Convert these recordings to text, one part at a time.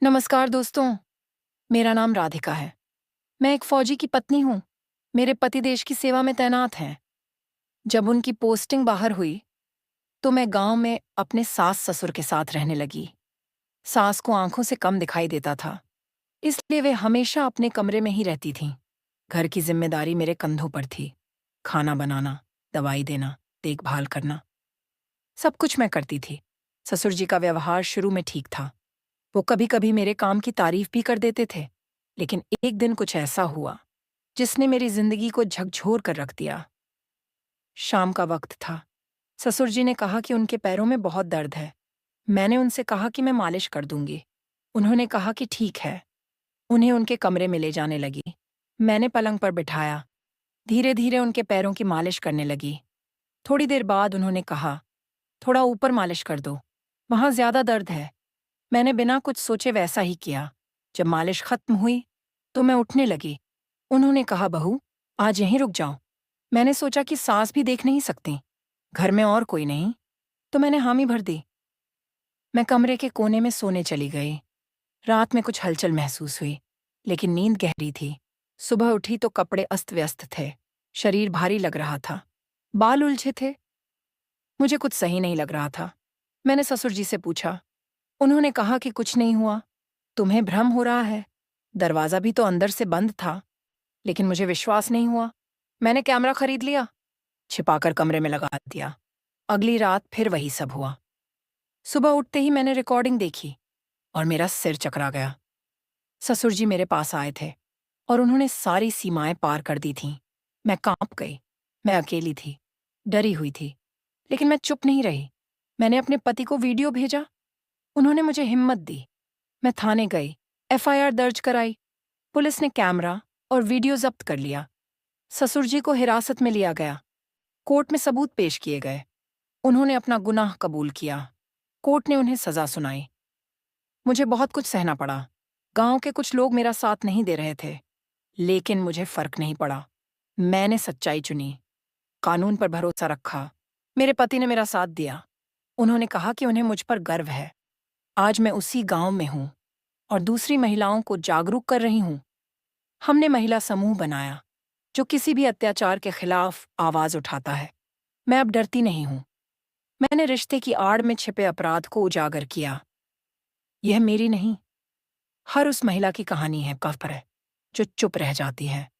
नमस्कार दोस्तों, मेरा नाम राधिका है। मैं एक फौजी की पत्नी हूँ। मेरे पति देश की सेवा में तैनात हैं। जब उनकी पोस्टिंग बाहर हुई, तो मैं गांव में अपने सास-ससुर के साथ रहने लगी। सास को आंखों से कम दिखाई देता था, इसलिए वे हमेशा अपने कमरे में ही रहती थीं। घर की जिम्मेदारी मेरे कंधों पर थी। खाना बनाना, दवाई देना, देखभाल करना, सब कुछ मैं करती थी। ससुर जी का व्यवहार शुरू में ठीक था। वो कभी-कभी मेरे काम की तारीफ भी कर देते थे, लेकिन एक दिन कुछ ऐसा हुआ जिसने मेरी जिंदगी को झकझोर कर रख दिया। शाम का वक्त था। ससुर जी ने कहा कि उनके पैरों में बहुत दर्द है। मैंने उनसे कहा कि मैं मालिश कर दूंगी। उन्होंने कहा कि ठीक है। उन्हें उनके कमरे में ले जाने लगी। मैंने पलंग पर बिठाया। धीरे धीरे उनके पैरों की मालिश करने लगी। थोड़ी देर बाद उन्होंने कहा, थोड़ा ऊपर मालिश कर दो, वहां ज्यादा दर्द है। मैंने बिना कुछ सोचे वैसा ही किया। जब मालिश खत्म हुई, तो मैं उठने लगी। उन्होंने कहा, बहू, आज यहीं रुक जाओ। मैंने सोचा कि सास भी देख नहीं सकती, घर में और कोई नहीं, तो मैंने हामी भर दी। मैं कमरे के कोने में सोने चली गई। रात में कुछ हलचल महसूस हुई, लेकिन नींद गहरी थी। सुबह उठी तो कपड़े अस्त व्यस्त थे। शरीर भारी लग रहा था। बाल उलझे थे। मुझे कुछ सही नहीं लग रहा था। मैंने ससुर जी से पूछा। उन्होंने कहा कि कुछ नहीं हुआ, तुम्हें भ्रम हो रहा है। दरवाजा भी तो अंदर से बंद था। लेकिन मुझे विश्वास नहीं हुआ। मैंने कैमरा खरीद लिया, छिपाकर कमरे में लगा दिया। अगली रात फिर वही सब हुआ। सुबह उठते ही मैंने रिकॉर्डिंग देखी और मेरा सिर चकरा गया। ससुर जी मेरे पास आए थे और उन्होंने सारी सीमाएं पार कर दी थीं। मैं कांप गई। मैं अकेली थी, डरी हुई थी, लेकिन मैं चुप नहीं रही। मैंने अपने पति को वीडियो भेजा। उन्होंने मुझे हिम्मत दी। मैं थाने गई, एफआईआर दर्ज कराई। पुलिस ने कैमरा और वीडियो जब्त कर लिया। ससुर जी को हिरासत में लिया गया। कोर्ट में सबूत पेश किए गए। उन्होंने अपना गुनाह कबूल किया। कोर्ट ने उन्हें सजा सुनाई। मुझे बहुत कुछ सहना पड़ा। गांव के कुछ लोग मेरा साथ नहीं दे रहे थे, लेकिन मुझे फर्क नहीं पड़ा। मैंने सच्चाई चुनी, कानून पर भरोसा रखा। मेरे पति ने मेरा साथ दिया। उन्होंने कहा कि उन्हें मुझ पर गर्व है। आज मैं उसी गांव में हूं और दूसरी महिलाओं को जागरूक कर रही हूं। हमने महिला समूह बनाया जो किसी भी अत्याचार के खिलाफ आवाज उठाता है। मैं अब डरती नहीं हूं। मैंने रिश्ते की आड़ में छिपे अपराध को उजागर किया। यह मेरी नहीं, हर उस महिला की कहानी है, कफ्र है, जो चुप रह जाती है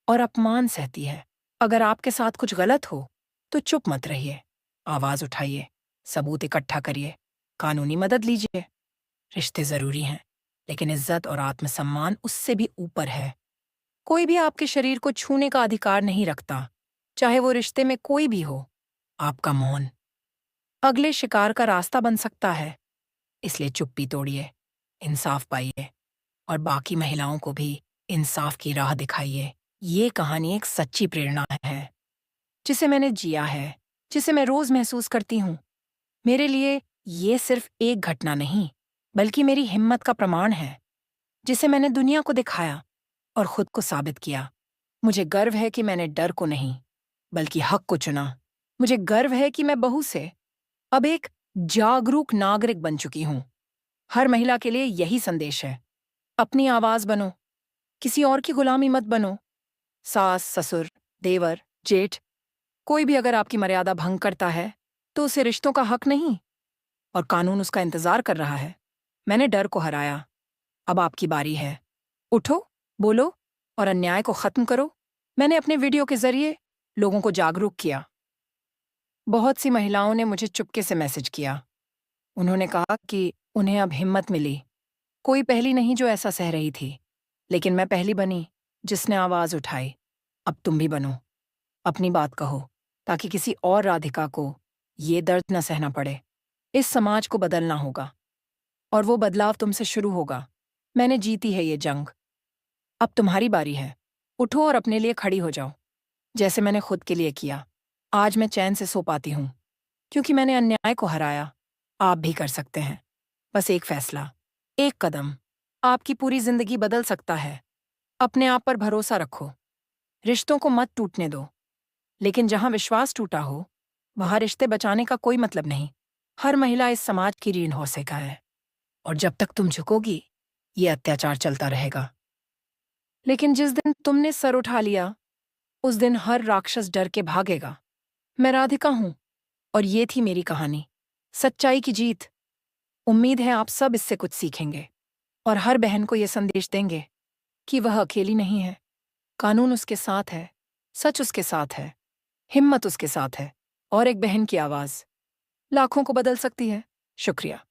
और अपमान सहती है। अगर आपके साथ कुछ गलत हो, तो चुप मत रहिए। आवाज उठाइए, सबूत इकट्ठा करिए, कानूनी मदद लीजिए। रिश्ते जरूरी हैं, लेकिन इज्जत और आत्मसम्मान उससे भी ऊपर है। कोई भी आपके शरीर को छूने का अधिकार नहीं रखता, चाहे वो रिश्ते में कोई भी हो। आपका मौन अगले शिकार का रास्ता बन सकता है। इसलिए चुप्पी तोड़िए, इंसाफ पाइए और बाकी महिलाओं को भी इंसाफ की राह दिखाइए। ये कहानी एक सच्ची प्रेरणा है, जिसे मैंने जिया है, जिसे मैं रोज महसूस करती हूँ। मेरे लिए ये सिर्फ एक घटना नहीं, बल्कि मेरी हिम्मत का प्रमाण है, जिसे मैंने दुनिया को दिखाया और खुद को साबित किया। मुझे गर्व है कि मैंने डर को नहीं, बल्कि हक को चुना। मुझे गर्व है कि मैं बहू से अब एक जागरूक नागरिक बन चुकी हूँ। हर महिला के लिए यही संदेश है, अपनी आवाज बनो, किसी और की गुलामी मत बनो। सास, ससुर, देवर, जेठ, कोई भी अगर आपकी मर्यादा भंग करता है, तो उसे रिश्तों का हक नहीं और कानून उसका इंतजार कर रहा है। मैंने डर को हराया, अब आपकी बारी है। उठो, बोलो और अन्याय को खत्म करो। मैंने अपने वीडियो के जरिए लोगों को जागरूक किया। बहुत सी महिलाओं ने मुझे चुपके से मैसेज किया। उन्होंने कहा कि उन्हें अब हिम्मत मिली। कोई पहली नहीं जो ऐसा सह रही थी, लेकिन मैं पहली बनी जिसने आवाज उठाई। अब तुम भी बनो, अपनी बात कहो, ताकि किसी और राधिका को ये दर्द न सहना पड़े। इस समाज को बदलना होगा और वो बदलाव तुमसे शुरू होगा। मैंने जीती है ये जंग, अब तुम्हारी बारी है। उठो और अपने लिए खड़ी हो जाओ, जैसे मैंने खुद के लिए किया। आज मैं चैन से सो पाती हूँ, क्योंकि मैंने अन्याय को हराया। आप भी कर सकते हैं। बस एक फैसला, एक कदम, आपकी पूरी जिंदगी बदल सकता है। अपने आप पर भरोसा रखो। रिश्तों को मत टूटने दो, लेकिन जहां विश्वास टूटा हो, वहां रिश्ते बचाने का कोई मतलब नहीं। हर महिला इस समाज की रीढ़ हौसे का है। और जब तक तुम झुकोगी ये अत्याचार चलता रहेगा। लेकिन जिस दिन तुमने सर उठा लिया उस दिन हर राक्षस डर के भागेगा। मैं राधिका हूं और ये थी मेरी कहानी, सच्चाई की जीत। उम्मीद है आप सब इससे कुछ सीखेंगे और हर बहन को ये संदेश देंगे कि वह अकेली नहीं है। कानून उसके साथ है, सच उसके साथ है, हिम्मत उसके साथ है और एक बहन की आवाज लाखों को बदल सकती है। शुक्रिया।